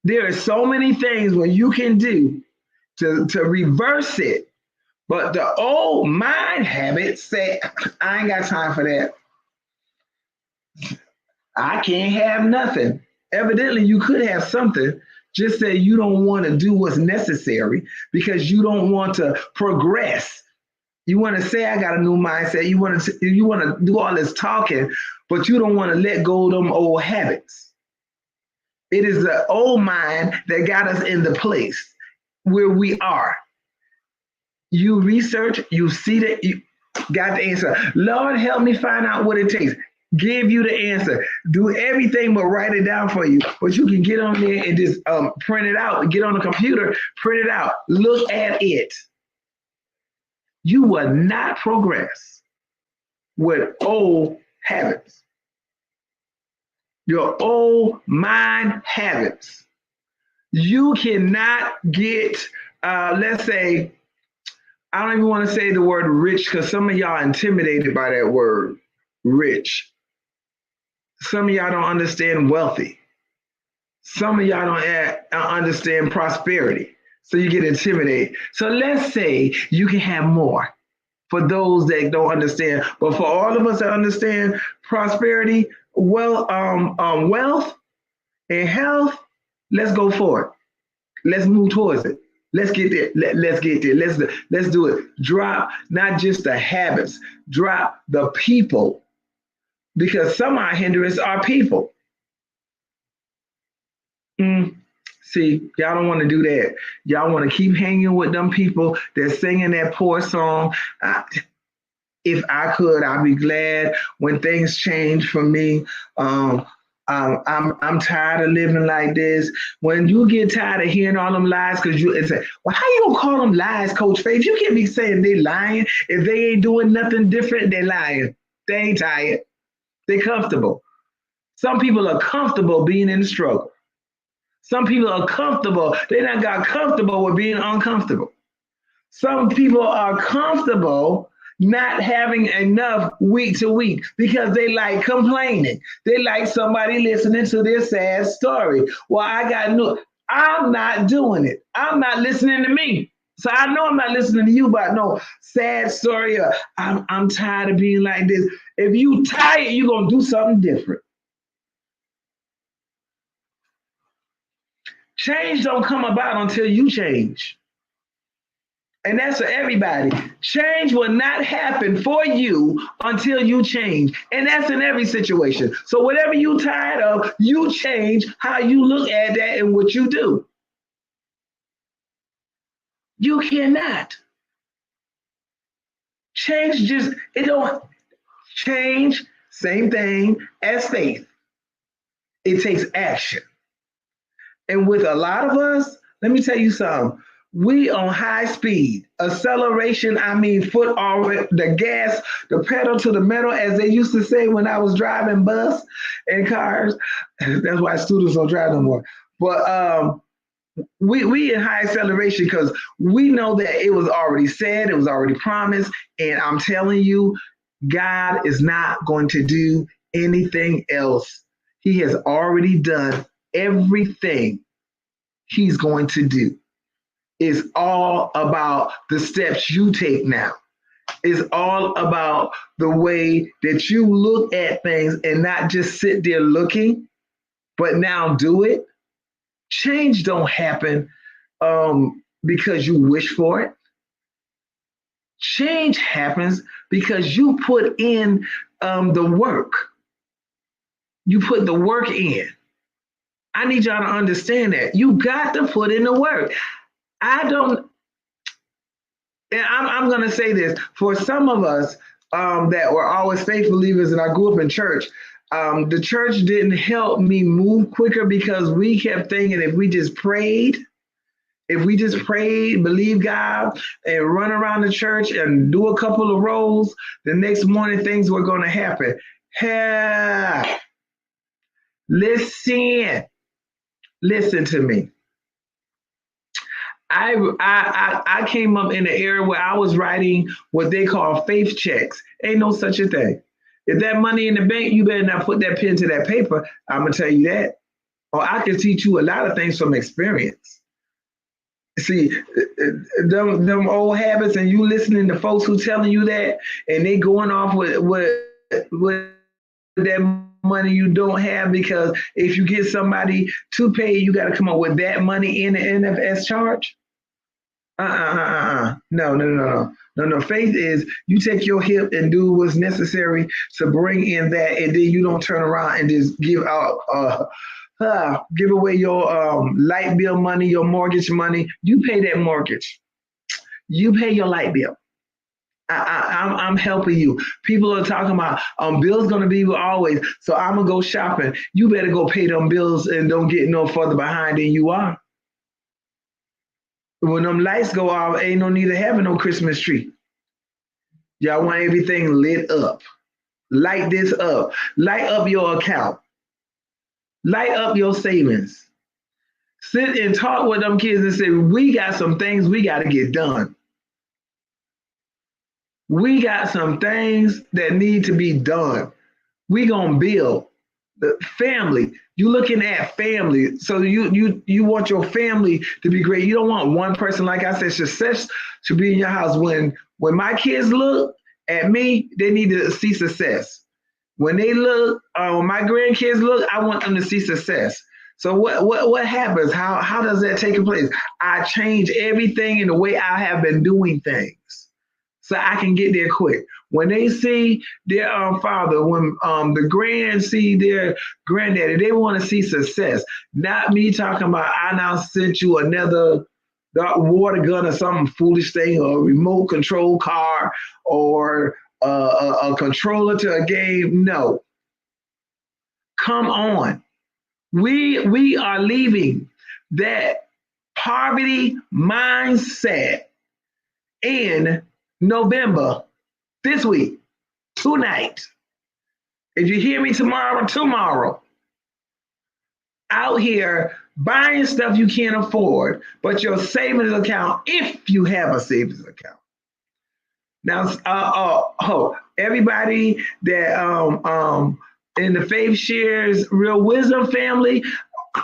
there are so many things what you can do to reverse it. But the old mind habits say, I ain't got time for that. I can't have nothing. Evidently, you could have something. Just say you don't want to do what's necessary because you don't want to progress. You want to say I got a new mindset. You want to do all this talking, but you don't want to let go of them old habits. It is the old mind that got us in the place where we are. You research, you see that you got the answer. Lord, help me find out what it takes. Give you the answer. Do everything but write it down for you. But you can get on there and just print it out. Get on the computer, print it out. Look at it. You will not progress with old habits. Your old mind habits. You cannot get, let's say, I don't even want to say the word rich because some of y'all are intimidated by that word, rich. Some of y'all don't understand wealthy. Some of y'all don't understand prosperity. So you get intimidated. So let's say you can have more for those that don't understand. But for all of us that understand prosperity, wealth and health, let's go for it. Let's move towards it. Let's get there. Let's get there. Let's do it. Drop not just the habits, drop the people. Because some of our hindrance are people. See, y'all don't want to do that. Y'all want to keep hanging with them people that's singing that poor song. If I could, I'd be glad when things change for me. I'm tired of living like this. When you get tired of hearing all them lies, because it's like, well, how you gonna call them lies, Coach Faith? You can't be saying they lying. If they ain't doing nothing different, they lying. They ain't tired. They comfortable. Some people are comfortable being in the struggle. Some people are comfortable. They not got comfortable with being uncomfortable. Some people are comfortable not having enough week to week because they like complaining. They like somebody listening to their sad story. Well, I'm not doing it. I'm not listening to me. So I know I'm not listening to you, but no sad story. I'm tired of being like this. If you tired, you're going to do something different. Change don't come about until you change. And that's for everybody. Change will not happen for you until you change. And that's in every situation. So whatever you're tired of, you change how you look at that and what you do. You cannot. It don't change, same thing as faith. It takes action. And with a lot of us, let me tell you something. We on high speed, acceleration. I mean, foot already, the gas, the pedal to the metal, as they used to say when I was driving bus and cars. That's why students don't drive no more. But we in high acceleration because we know that it was already said, it was already promised, and I'm telling you, God is not going to do anything else. He has already done everything he's going to do. It's all about the steps you take now. It's all about the way that you look at things and not just sit there looking, but now do it. Change don't happen because you wish for it. Change happens because you put in the work. You put the work in. I need y'all to understand that. You got to put in the work. I don't, and I'm going to say this for some of us that were always faith believers and I grew up in church. The church didn't help me move quicker because we kept thinking if we just prayed, believe God, and run around the church and do a couple of rolls, the next morning things were going to happen. Hey, listen to me. I came up in an era where I was writing what they call faith checks. Ain't no such a thing. If that money in the bank, you better not put that pen to that paper. I'm gonna tell you that. Or I can teach you a lot of things from experience. See, them old habits, and you listening to folks who telling you that, and they going off with that money you don't have because if you get somebody to pay, you got to come up with that money in the NFS charge. No. Faith is you take your hip and do what's necessary to bring in that, and then you don't turn around and just give away your light bill money, your mortgage money. You pay that mortgage. You pay your light bill. I'm helping you. People are talking about bills gonna be always, so I'm gonna go shopping. You better go pay them bills and don't get no further behind than you are. When them lights go off, ain't no need of having no Christmas tree. Y'all want everything lit up. Light this up. Light up your account. Light up your savings. Sit and talk with them kids and say, we got some things we got to get done. We got some things that need to be done. We gonna build the family. You looking at family, so you want your family to be great. You don't want one person. Like I said, success should be in your house. When my kids look at me, they need to see success. When they look, when my grandkids look, I want them to see success. So what happens? How does that take place? I change everything in the way I have been doing things, so I can get there quick. When they see their father, when the grand see their granddaddy, they want to see success. Not me talking about I now sent you another water gun or some foolish thing, or a remote control car, or a controller to a game. No, come on. We are leaving that poverty mindset in November, this week, tonight. If you hear me tomorrow, out here buying stuff you can't afford, but your savings account, if you have a savings account. Now, everybody that in the Faith Shares Real Wisdom family,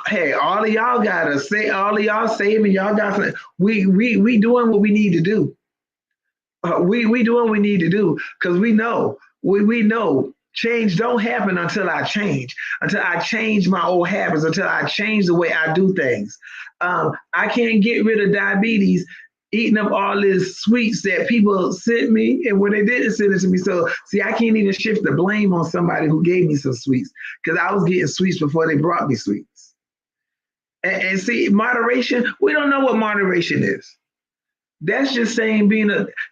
hey, all of y'all gotta say, all of y'all saving, y'all got to, we doing what we need to do. We doing what we need to do because we know change don't happen until I change my old habits, until I change the way I do things. I can't get rid of diabetes eating up all these sweets that people sent me, and when they didn't send it to me. So see, I can't even shift the blame on somebody who gave me some sweets because I was getting sweets before they brought me sweets. And see, moderation, we don't know what moderation is. That's just saying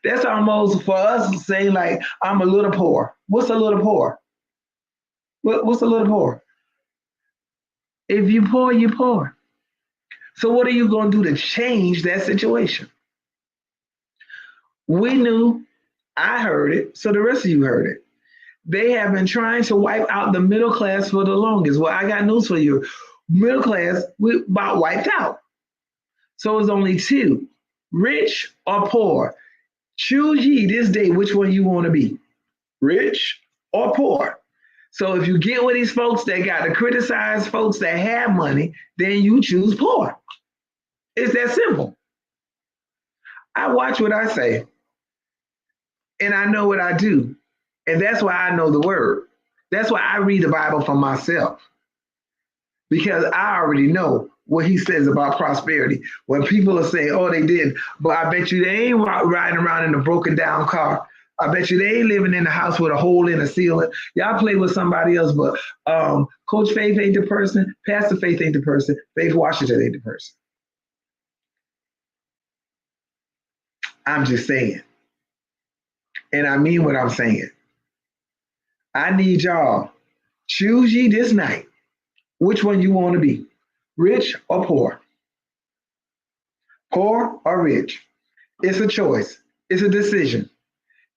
that's almost for us saying like, I'm a little poor. What's a little poor? What's a little poor? If you poor, you poor. So what are you going to do to change that situation? We knew, I heard it, so the rest of you heard it. They have been trying to wipe out the middle class for the longest. Well, I got news for you. Middle class, we about wiped out. So it's only two, rich or poor. Choose ye this day which one you want to be, rich or poor. So if you get with these folks that got to criticize folks that have money, then you choose poor. It's that simple. I watch what I say and I know what I do. And that's why I know the word. That's why I read the Bible for myself, because I already know what he says about prosperity. When people are saying, oh, they did, but I bet you they ain't riding around in a broken down car. I bet you they ain't living in a house with a hole in the ceiling. Y'all play with somebody else, but Coach Faith ain't the person. Pastor Faith ain't the person. Faith Washington ain't the person. I'm just saying. And I mean what I'm saying. I need y'all. Choose ye this night which one you want to be, rich or poor. Poor or rich. It's a choice. It's a decision.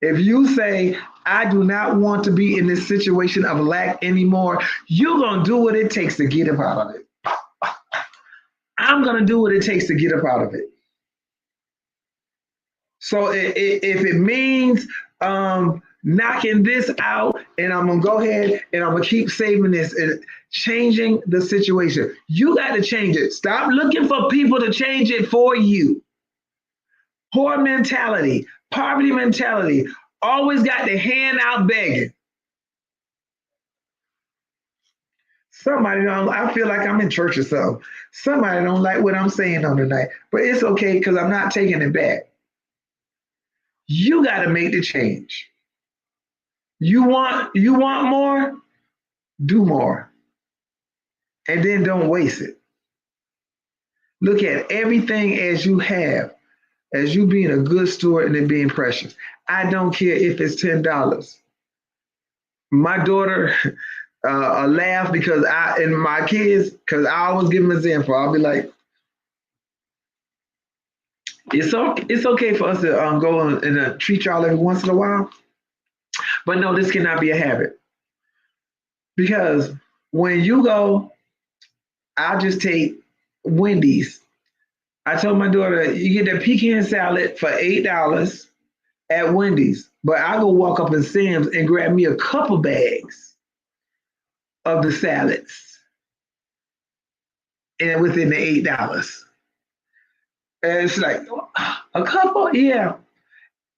If you say, I do not want to be in this situation of lack anymore, you're going to do what it takes to get up out of it. I'm going to do what it takes to get up out of it. So if it means knocking this out, and I'm going to go ahead and I'm going to keep saving this and changing the situation, you got to change it. Stop looking for people to change it for you. Poor mentality, poverty mentality, always got the hand out begging. Somebody don't, I feel like I'm in church or something. Somebody don't like what I'm saying on tonight, but it's okay because I'm not taking it back. You got to make the change. You want more? Do more. And then don't waste it. Look at everything as you have, as you being a good steward and it being precious. I don't care if it's $10. My daughter laugh because and my kids, because I always give them a example. I'll be like, it's okay for us to go and treat y'all every once in a while, but no, this cannot be a habit. Because when you go, I'll just take Wendy's. I told my daughter, you get the pecan salad for $8 at Wendy's, but I go walk up in Sam's and grab me a couple bags of the salads, and within the $8. And it's like, a couple? Yeah.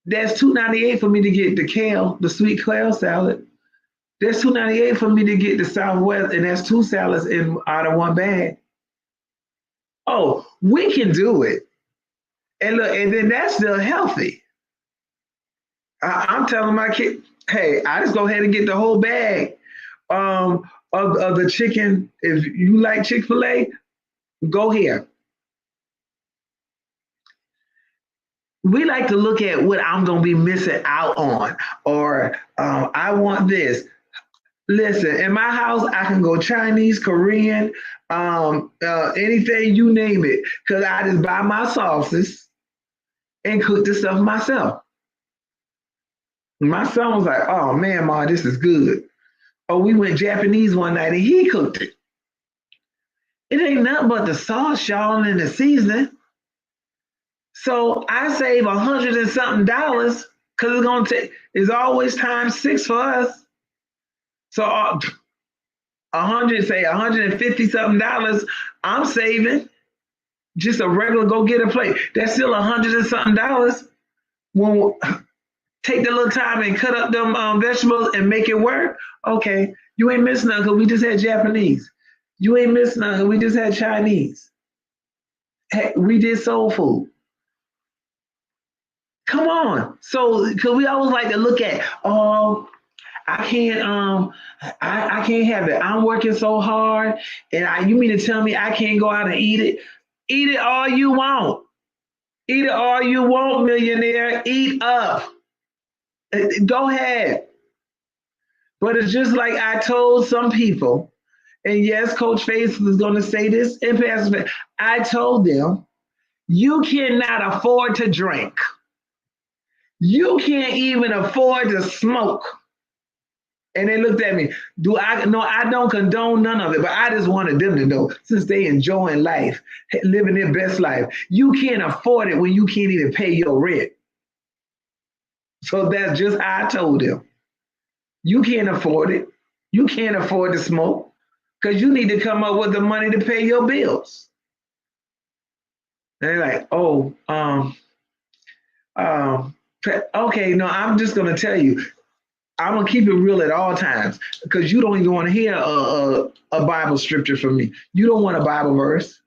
That's $2.98 for me to get the kale, the sweet kale salad. That's $2.98 for me to get the Southwest, and that's two salads out of one bag. Oh, we can do it. And look, and then that's still healthy. I'm telling my kid, hey, I just go ahead and get the whole bag of the chicken. If you like Chick-fil-A, go here. We like to look at what I'm going to be missing out on, or I want this. Listen, in my house, I can go Chinese, Korean, anything, you name it, because I just buy my sauces and cook the stuff myself. My son was like, oh man, Ma, this is good. Oh, we went Japanese one night and he cooked it. It ain't nothing but the sauce, y'all, and the seasoning. So I save $100 and something because it's gonna take. It's always times 6 for us. So 100, say $150 something, I'm saving just a regular go get a plate. That's still $100 and something. When take the little time and cut up them vegetables and make it work. Okay, you ain't missing nothing because we just had Japanese. You ain't missing nothing. We just had Chinese. Hey, we did soul food. Come on. So, because we always like to look at, oh, I can't have it. I'm working so hard, and you mean to tell me I can't go out and eat it? Eat it all you want. Eat it all you want, millionaire. Eat up. Go ahead. But it's just like I told some people, And yes, Coach Faith is going to say this. And Pastor Faith, I told them, you cannot afford to drink. You can't even afford to smoke. And they looked at me. Do I? No, I don't condone none of it, but I just wanted them to know, since they enjoying life, living their best life, you can't afford it when you can't even pay your rent. So that's just how I told them. You can't afford it. You can't afford to smoke because you need to come up with the money to pay your bills. And they're like, oh, okay, no, I'm just going to tell you, I'm going to keep it real at all times because you don't even want to hear a Bible scripture from me. You don't want a Bible verse.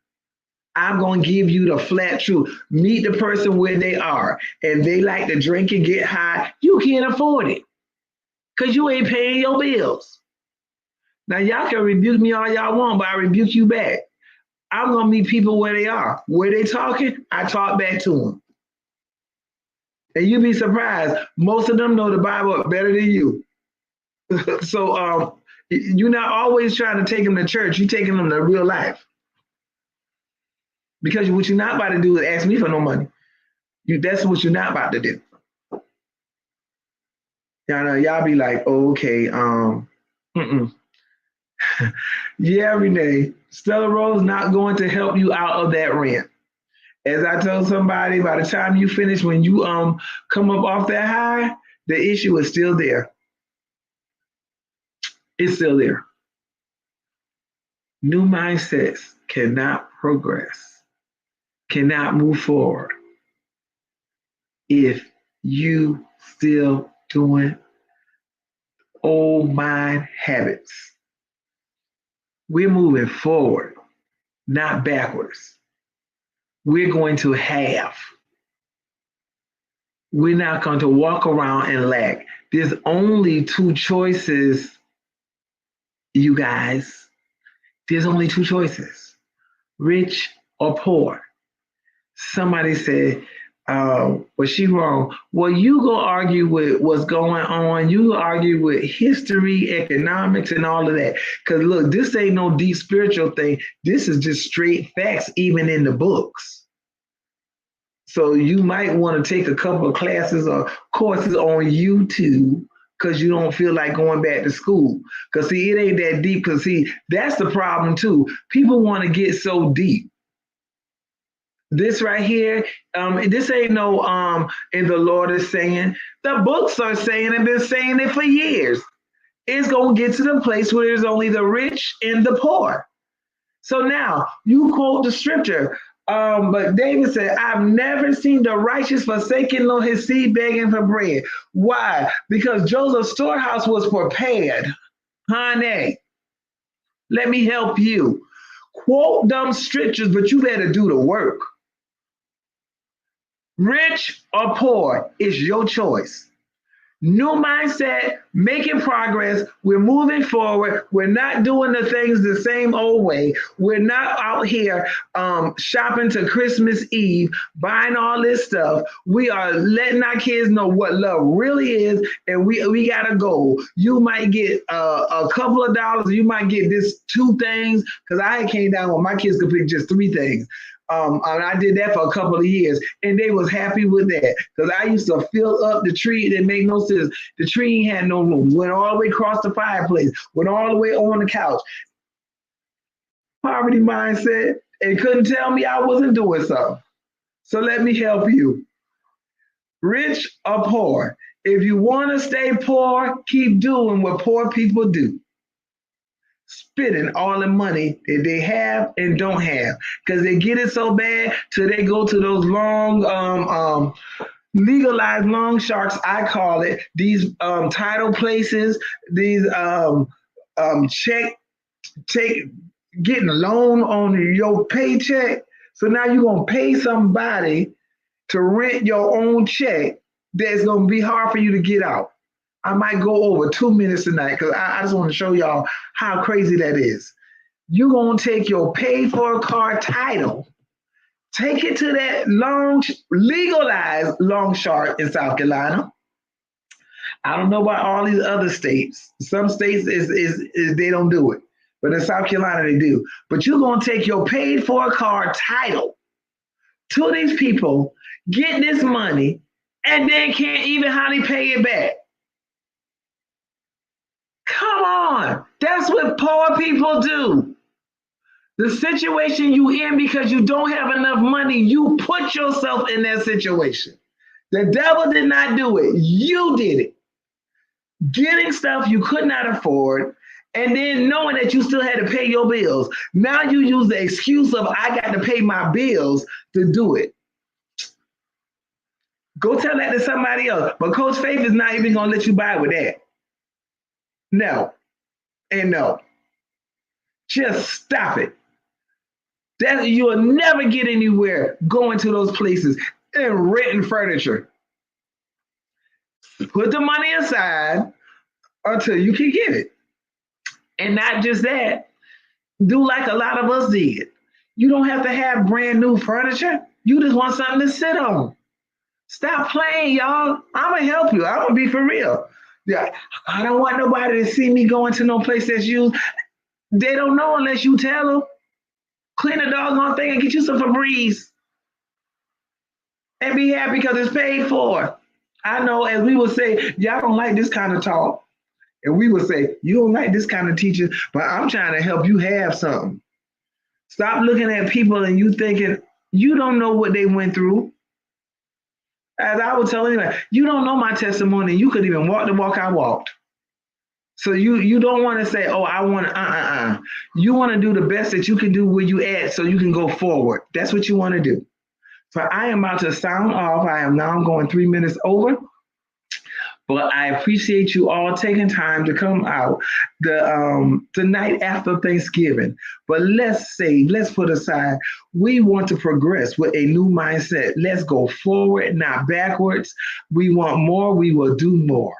I'm going to give you the flat truth. Meet the person where they are. And they like to drink and get high. You can't afford it because you ain't paying your bills. Now, y'all can rebuke me all y'all want, but I rebuke you back. I'm going to meet people where they are. Where they talking, I talk back to them. And you'd be surprised. Most of them know the Bible better than you. So you're not always trying to take them to church. You're taking them to real life. Because what you're not about to do is ask me for no money. That's what you're not about to do. Y'all be like, oh, okay, yeah, Renee, Stella Rose not going to help you out of that rant. As I told somebody, by the time you finish, when you come up off that high, the issue is still there. It's still there. New mindsets cannot progress, cannot move forward if you still doing old mind habits. We're moving forward, not backwards. We're going to have. We're not going to walk around and lack. There's only two choices, you guys. There's only two choices, rich or poor. Somebody said, was she wrong? Well, you go argue with what's going on. You argue with history, economics, and all of that. Because look, this ain't no deep spiritual thing. This is just straight facts, even in the books. So you might want to take a couple of classes or courses on YouTube because you don't feel like going back to school. Because see, it ain't that deep. Because see, that's the problem too. People want to get so deep. This right here, this ain't no and the Lord is saying. The books are saying and been saying it for years. It's going to get to the place where there's only the rich and the poor. So now you quote the scripture. But David said, I've never seen the righteous forsaken nor his seed begging for bread. Why? Because Joseph's storehouse was prepared. Honey, let me help you. Quote them scriptures, but you better do the work. Rich or poor, it's your choice. New mindset, making progress. We're moving forward. We're not doing the things the same old way. We're not out here shopping to Christmas Eve, buying all this stuff. We are letting our kids know what love really is, and we got a goal. You might get a couple of dollars. You might get this 2 things, because I came down when my kids could pick just 3 things. And I did that for a couple of years, and they was happy with that because I used to fill up the tree. It made no sense. The tree had no room. Went all the way across the fireplace. Went all the way on the couch. Poverty mindset, and couldn't tell me I wasn't doing something. So let me help you. Rich or poor. If you want to stay poor, keep doing what poor people do. Spending all the money that they have and don't have because they get it so bad till they go to those long legalized long sharks, I call it, these title places, these getting a loan on your paycheck. So now you're gonna pay somebody to rent your own check that's gonna be hard for you to get out. I might go over 2 minutes tonight because I just want to show y'all how crazy that is. You're going to take your paid for car title, take it to that legalized long shark in South Carolina. I don't know about all these other states. Some states is they don't do it. but in South Carolina they do. But you're gonna take your paid for car title to these people, get this money, and then can't even hardly pay it back. Come on, that's what poor people do. The situation you in because you don't have enough money, you put yourself in that situation. The devil did not do it. You did it. Getting stuff you could not afford and then knowing that you still had to pay your bills. Now you use the excuse of I got to pay my bills to do it. Go tell that to somebody else. But Coach Faith is not even going to let you buy with that. No. And no. Just stop it. That you'll never get anywhere going to those places and renting furniture. Put the money aside until you can get it. And not just that, do like a lot of us did. You don't have to have brand new furniture. You just want something to sit on. Stop playing, y'all. I'm going to help you. I'm going to be for real. Yeah, I don't want nobody to see me going to no place that's used. They don't know unless you tell them. Clean the doggone thing and get you some Febreze. And be happy because it's paid for. I know, as we would say, y'all don't like this kind of talk. And we would say, you don't like this kind of teaching, but I'm trying to help you have something. Stop looking at people and you thinking, you don't know what they went through. As I would tell anybody, you don't know my testimony. You could even walk the walk I walked. So you don't want to say, oh, I want to, You want to do the best that you can do where you at so you can go forward. That's what you want to do. So I am about to sound off. I am now going 3 minutes over. But I appreciate you all taking time to come out the night after Thanksgiving. But let's put aside, we want to progress with a new mindset. Let's go forward, not backwards. We want more, we will do more.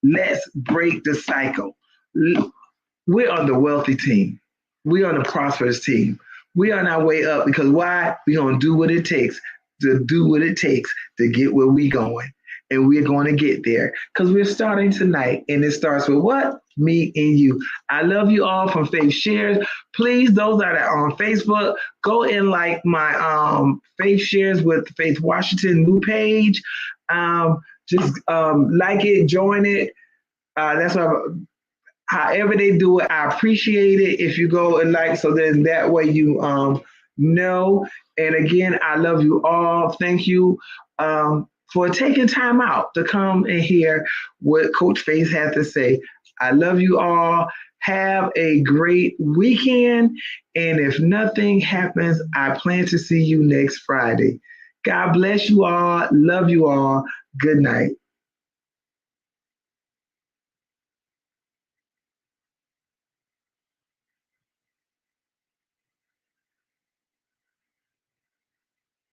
Let's break the cycle. We're on the wealthy team. We're on the prosperous team. We're on our way up because why? We're going to do what it takes to get where we're going. And we're going to get there because we're starting tonight. And it starts with what? Me and you. I love you all from Faith Shares. Please, those that are on Facebook, go and like my Faith Shares with Faith Washington new page. Just like it, join it. That's what, however they do it, I appreciate it if you go and like, so then that way you know. And again, I love you all. Thank you for taking time out to come and hear what Coach Faith has to say. I love you all. Have a great weekend. And if nothing happens, I plan to see you next Friday. God bless you all. Love you all. Good night.